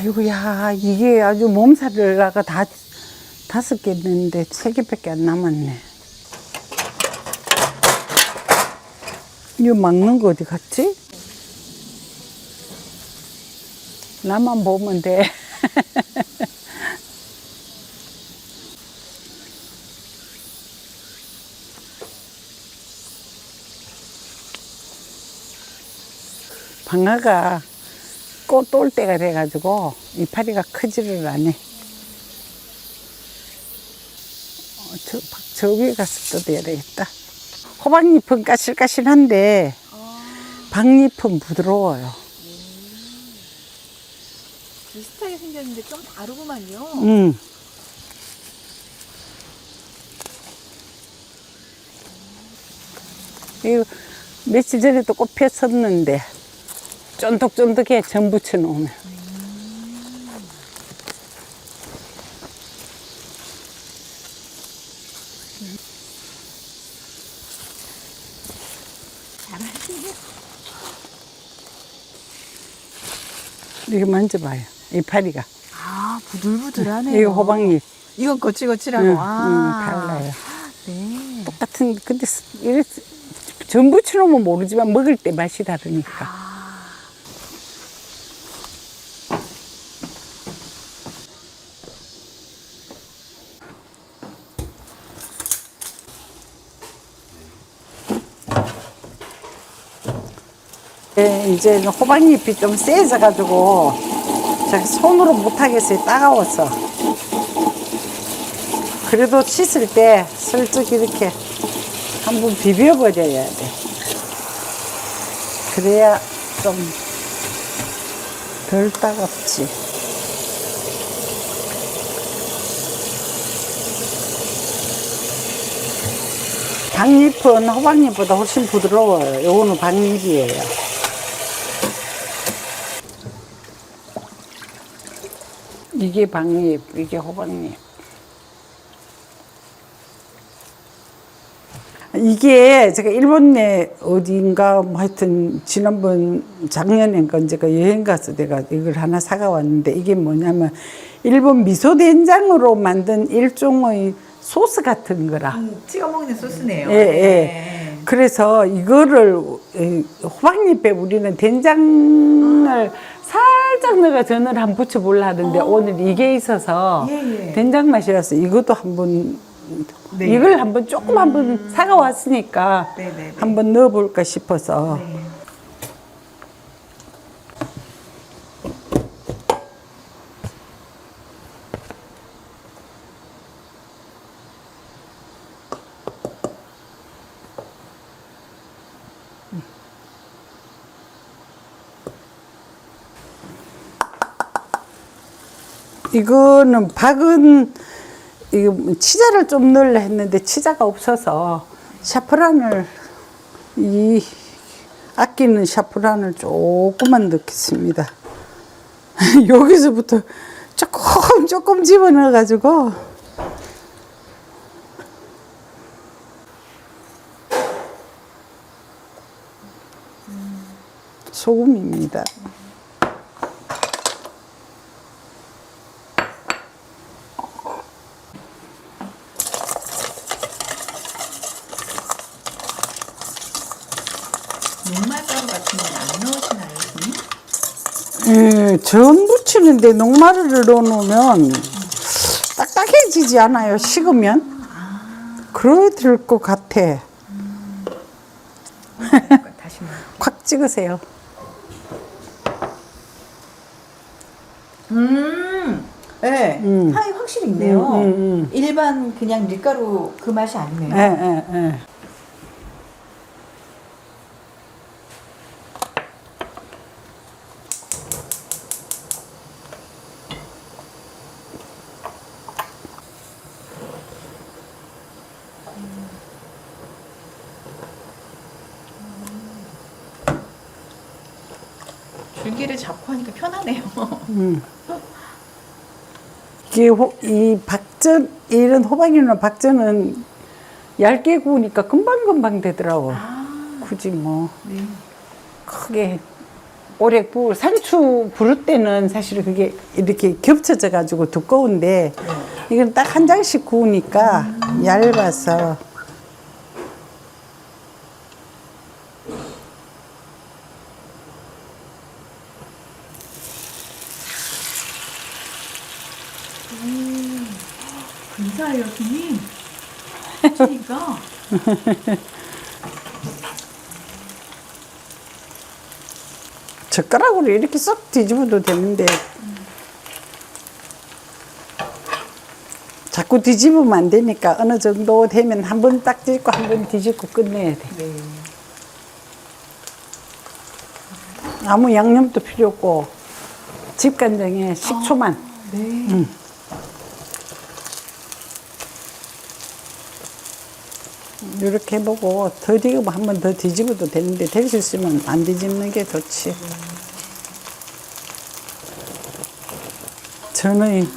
아이고야, 이게 아주 몸살을 다 5개 있는데 3개밖에 안 남았네. 이거 막는 거 어디 갔지? 나만 보면 돼. 방아가 꽃 올 때가 돼가지고 이파리가 크지를 않네. 저 위에 가서 뜯어야 되겠다. 호박잎은 까실까실한데 박잎은 부드러워요. 비슷하게 생겼는데 좀 다르구만요. 이거 며칠 전에도 꽃 폈었는데 쫀득쫀득해, 전 부쳐 놓으면. 잘하시네. 이거 만져봐요. 이파리가. 아, 부들부들하네요. 이거 호박잎. 이건 거칠거칠하고. 응, 아, 달라요. 네. 똑같은, 근데 전 부쳐 놓으면 모르지만 먹을 때 맛이 다르니까. 네, 이제 호박잎이 좀 세져가지고 제가 손으로 못하겠어요. 따가워서. 그래도 씻을 때 슬쩍 이렇게 한번 비벼버려야 돼. 그래야 좀 덜 따갑지. 박잎은 호박잎보다 훨씬 부드러워요. 요거는 박잎이에요. 이게 박잎, 이게 호박잎. 이게 제가 일본에 어딘가 뭐 하여튼 지난번 작년인가 제가 여행 가서 내가 이걸 하나 사가 왔는데 이게 뭐냐면 일본 미소 된장으로 만든 일종의 소스 같은 거라. 찍어 먹는 소스네요. 예, 예. 네. 그래서 이거를 호박잎에 우리는 된장을 살짝 넣어가 전을 한번 부쳐보려 하던데 오늘 이게 있어서 예, 예. 된장 맛이라서 이것도 한번 네. 이걸 한번 조금 한번 사가 왔으니까 네, 네, 네. 한번 넣어볼까 싶어서. 네. 이거는 박은 이거 치자를 좀 넣으려 했는데 치자가 없어서 샤프란을 아끼는 샤프란을 조금만 넣겠습니다. 여기서부터 조금 집어넣어 가지고 소금입니다. 녹말가루 같은 건 안 넣으시나요, 선생님? 예, 전 부치는데 녹말을 넣어놓으면 딱딱해지지 않아요, 식으면. 그래야 될 것 같아. 다시 콱 찍으세요. 네, 향이 확실히 있네요. 일반 그냥 밀가루 그 맛이 아니네요. 예, 예, 예. 줄기를 잡고 하니까 편하네요. 이게 이 박전, 이런 호박이나 박전은 얇게 구우니까 금방금방 되더라고. 굳이 뭐 네. 크게 오래 구 상추 부를 때는 사실 그게 이렇게 겹쳐져 가지고 두꺼운데 이건 딱 한 장씩 구우니까 얇아서. 감사해요, 손님. 그러니까. 젓가락으로 이렇게 쏙 뒤집어도 되는데 자꾸 뒤집으면 안 되니까 어느 정도 되면 한 번 딱 뒤집고 한 번 뒤집고 끝내야 돼. 네. 아무 양념도 필요 없고 집간장에 식초만. 네. 이렇게 해보고 더 뒤집으면 한 번 더 뒤집어도 되는데 될 수 있으면 안 뒤집는 게 좋지. 저는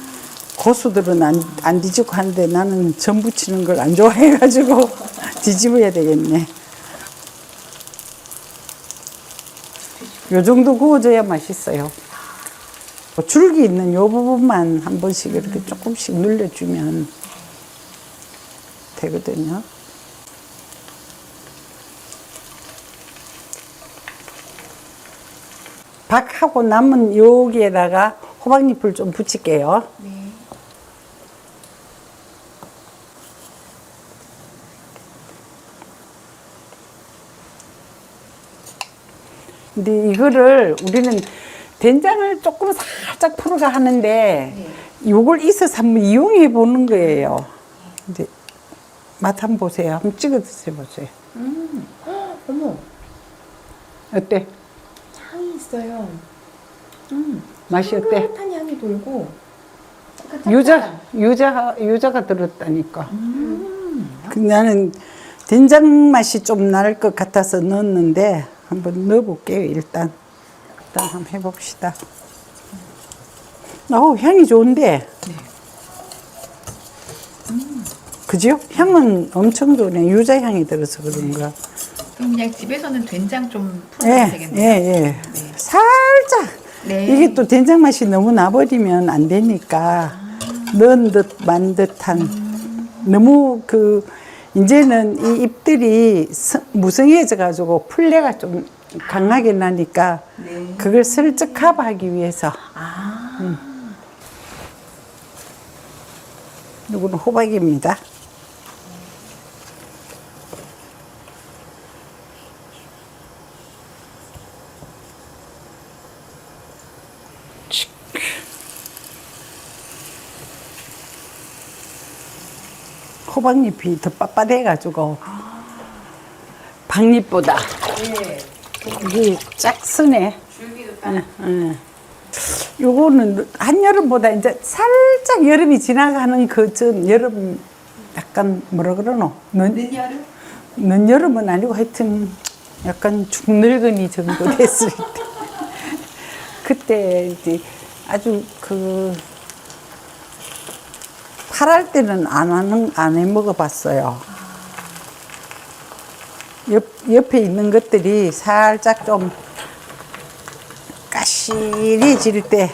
고수들은 안 뒤집고 하는데 나는 전 부치는 걸 안 좋아해가지고 뒤집어야 되겠네. 요 정도 구워줘야 맛있어요. 줄기 있는 요 부분만 한 번씩 이렇게 조금씩 눌려주면 되거든요. 박하고 남은 여기에다가 호박잎을 좀 붙일게요. 네. 근데 이거를 우리는 된장을 조금 살짝 풀어가 하는데 요걸 있어서 한번 이용해 보는 거예요. 근데 맛 한번 보세요. 한번 찍어 드셔보세요. 어머, 어때? 향이 있어요. 맛이 어때? 향긋한 향이 돌고. 약간 유자가 들었다니까. 나는 된장 맛이 좀 날 것 같아서 넣었는데 한번 넣어볼게요. 일단 한번 해봅시다. 향이 좋은데. 그죠? 향은 엄청 좋네. 유자 향이 들어서 그런가. 그럼 그냥 집에서는 된장 좀 풀어주면 되겠네요. 예. 네. 살짝. 네. 이게 또 된장 맛이 너무 나버리면 안 되니까 넣은 듯 만 듯한 너무 이제는 이 잎들이 무성해져 가지고 풀내가 좀 강하게 나니까 네. 그걸 슬쩍 커버하기 위해서. 이거는 호박입니다. 호박잎이 더 빳빳해가지고 박잎보다 이게 쫙 쓰네. 줄기도 딱. 요거는 한여름보다 이제 살짝 여름이 지나가는 그 전 여름 약간 뭐라 그러노? 늦여름? 늦여름은 아니고 하여튼 약간 중늙은이 정도 됐을 때 그때 이제 아주 팔할 때는 안 해 먹어봤어요. 옆에 있는 것들이 살짝 좀 까실해질 때,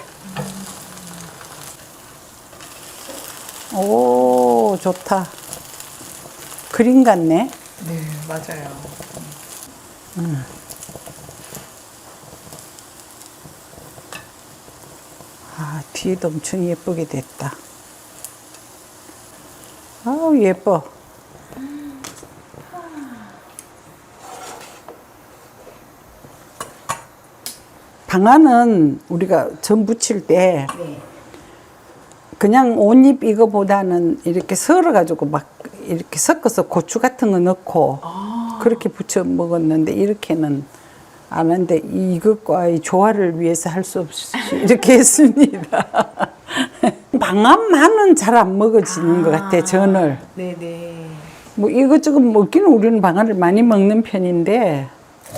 오, 좋다. 그림 같네. 네, 맞아요. 뒤에도 엄청 예쁘게 됐다. 아우, 예뻐. 방아는 우리가 전 부칠 때 네. 그냥 온잎 이거보다는 이렇게 썰어가지고 막 이렇게 섞어서 고추 같은 거 넣고 그렇게 부쳐 먹었는데 이렇게는 안 하는데 이것과의 조화를 위해서 할 수 없이 이렇게 했습니다. 방아만은 잘 안 먹어지는 것 같아, 전을. 네네. 뭐 이것저것 먹기는 우리는 방아를 많이 먹는 편인데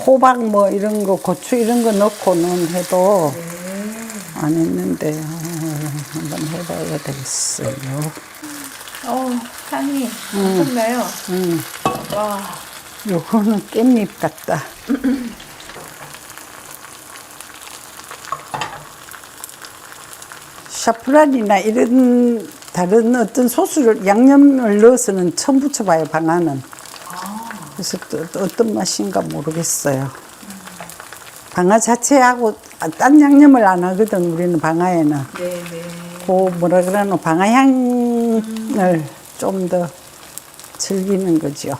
호박 뭐 이런 거 고추 이런 거 넣고는 해도 안 했는데 한번 해봐야 되겠어요. 향이 엄청나요. 와. 요거는 깻잎 같다. 샤프란이나 이런 다른 어떤 소스를 양념을 넣어서는 처음 부쳐봐요 방아는. 그래서 또 어떤 맛인가 모르겠어요. 방아 자체하고 딴 양념을 안 하거든 우리는 방아에는. 네네. 그 뭐라 그러노 방아 향을 좀 더 즐기는 거죠.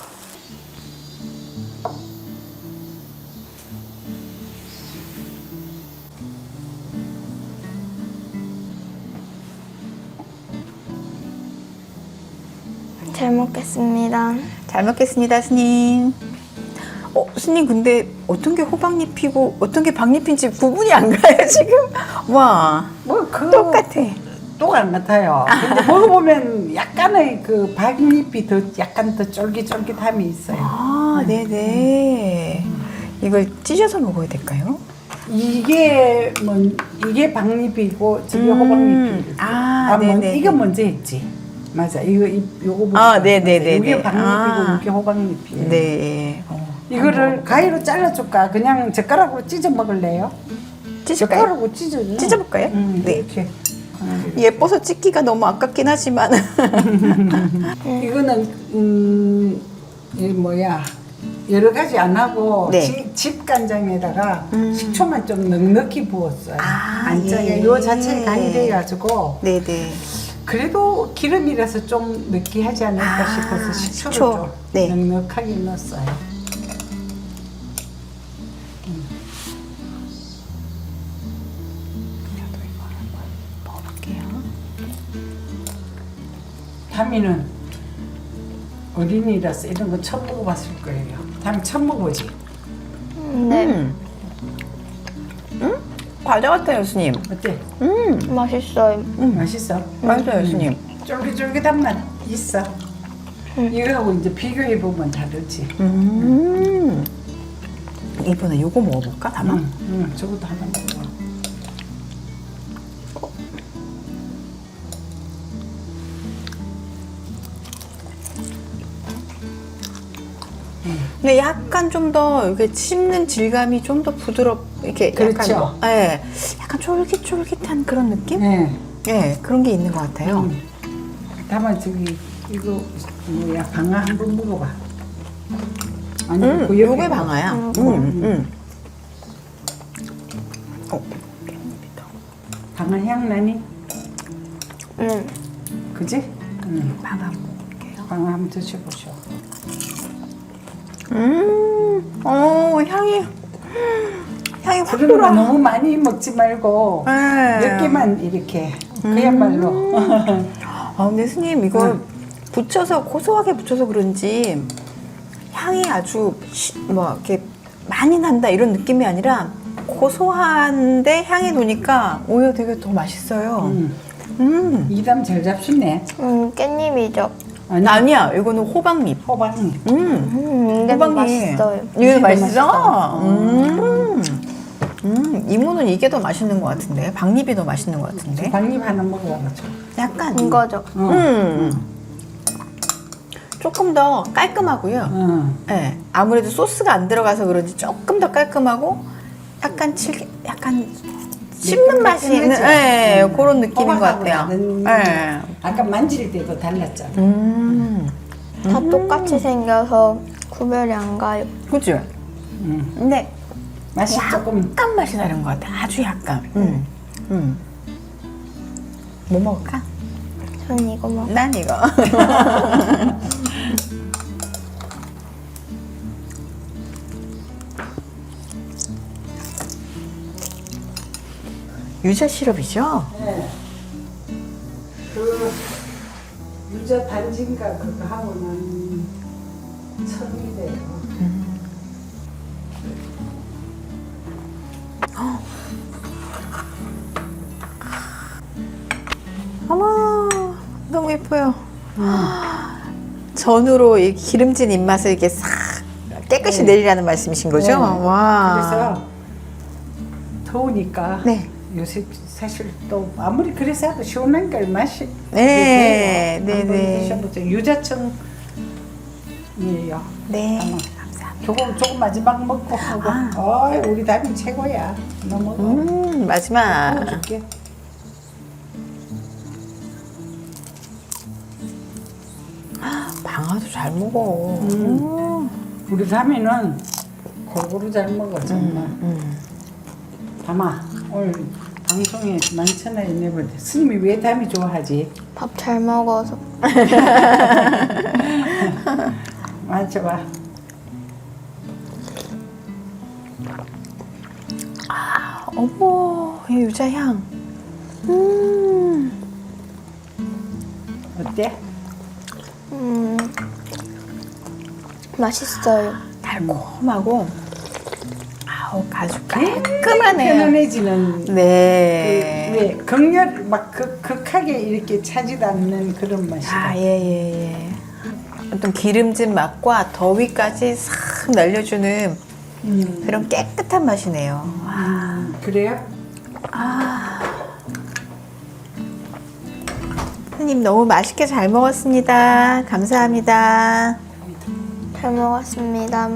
잘 먹겠습니다. 잘 먹겠습니다, 스님. 스님 근데 어떤 게 호박잎이고 어떤 게 박잎인지 구분이 안 가요 지금. 와, 뭐그 똑같아. 똑안 같아요. 근데 먹어보면 약간의 그 박잎이 더 약간 더 쫄깃쫄깃함이 있어요. 아, 네네. 이걸 찢어서 먹어야 될까요? 이게 이게 박잎이고 저게 호박잎이. 네네. 이거 먼저 했지. 맞아. 요거 아, 네네네. 이게 박잎이고 이게 호박잎이에요. 네. 이거를 가위로 잘라줄까? 그냥 젓가락으로 찢어 먹을래요? 찢을까요? 젓가락으로 찢어. 찢어볼까요? 네. 이렇게. 예뻐서 찢기가 너무 아깝긴 하지만. 이거는 이 뭐야 여러 가지 안 하고 네. 집간장에다가 식초만 좀 넉넉히 부었어요. 안 짜게. 예. 요 자체에 간이 돼가지고 네네. 그래도 기름이라서 좀 느끼하지 않을까 싶어서 식초. 식초를 좀 네. 넉넉하게 넣었어요. 저도 이거 한번 먹어볼게요. 다미는 어린이라서 이런 거 처음 먹어봤을 거예요. 다미 처음 먹어보지? 네, 과자 같아요, 스님. 어때? 맛있어요. 맛있어? 맛있어요, 스님. 쫄깃쫄깃한 맛 있어. 이거하고 이제 비교해보면 다르지. 이번에 요거 먹어볼까, 다마? 응, 저것도 하나 먹어. 근데 약간 좀 더 이렇게 씹는 질감이 좀 더 이렇게 그렇죠. 약간, 예, 약간 쫄깃쫄깃한 그런 느낌? 네. 예, 그런 게 있는 것 같아요. 다만 저기 이거 뭐야 방아 한번 먹어봐. 아니 그 요게 옆에 방아야. 방아 향 나니? 네. 그지? 방아 먹을게요. 방아 한번 드셔보셔. 향이 확 그러면 돌아. 너무 많이 먹지 말고 네. 몇 개만 이렇게 그야말로 근데 스님 이거 붙여서 고소하게 붙여서 그런지 향이 아주 뭐 이렇게 많이 난다 이런 느낌이 아니라 고소한데 향이 도니까 오히려 되게 더 맛있어요. 이담 잘 잡수네. 깻잎이죠. 아니야, 이거는 호박잎. 호박잎. 이게 더 맛있어요. 이게 더 맛있다. 맛있어? 이모는 이게 더 맛있는 것 같은데 박잎이 더 맛있는 것 같은데 박잎 하나 먹어봐가지고. 약간 이거죠. 조금 더 깔끔하고요. 네, 아무래도 소스가 안 들어가서 그런지 조금 더 깔끔하고 약간 약간 씹는 맛이 있는 네, 그런 느낌인 것 호박하고 같아요. 다른 네. 아까 만질 때도 달랐잖아. 다 똑같이 생겨서 구별이 안 가요. 그죠? 근데 맛이 조금 약간 맛이 나는 것 같아. 아주 약간. 뭐 먹을까? 전 이거 먹. 난 이거. 유자 시럽이죠? 네. 그 유자 단진가 그거 하고는 천이 돼요. 어머, 너무 예뻐요. 전으로 이 기름진 입맛을 이렇게 싹 깨끗이 내리라는 말씀이신 거죠? 네. 와. 그래서 더우니까 네. 요새 사실 또 아무리 그래서 해도 시원한 걸 맛이 네, 한번 네. 드셔보세요. 유자청이에요. 네. 한번. 감사합니다. 조금 마지막 먹고 하고. 우리 담이 최고야. 너 먹어. 마지막. 줄게. 잘 먹어. 우리 담이는 골고루 잘 먹어 정말. 담아 오늘 방송에 만천하에 내버려. 스님이 왜 담이 좋아하지? 밥 잘 먹어서. 맞춰봐. 어머, 이 유자향. 어때? 맛있어요. 달콤하고, 아우, 아주 깔끔하네요. 편안해지는 네. 왜 극렬 막 극하게 이렇게 차지도 않는 그런 맛이다. 아, 예. 어떤 기름진 맛과 더위까지 싹 날려주는 그런 깨끗한 맛이네요. 그래요? 스님 너무 맛있게 잘 먹었습니다. 감사합니다. 잘 먹었습니다.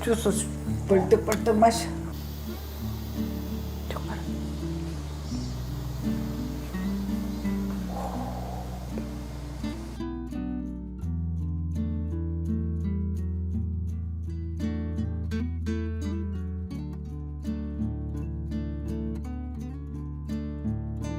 주스 벌떡벌떡 마셔.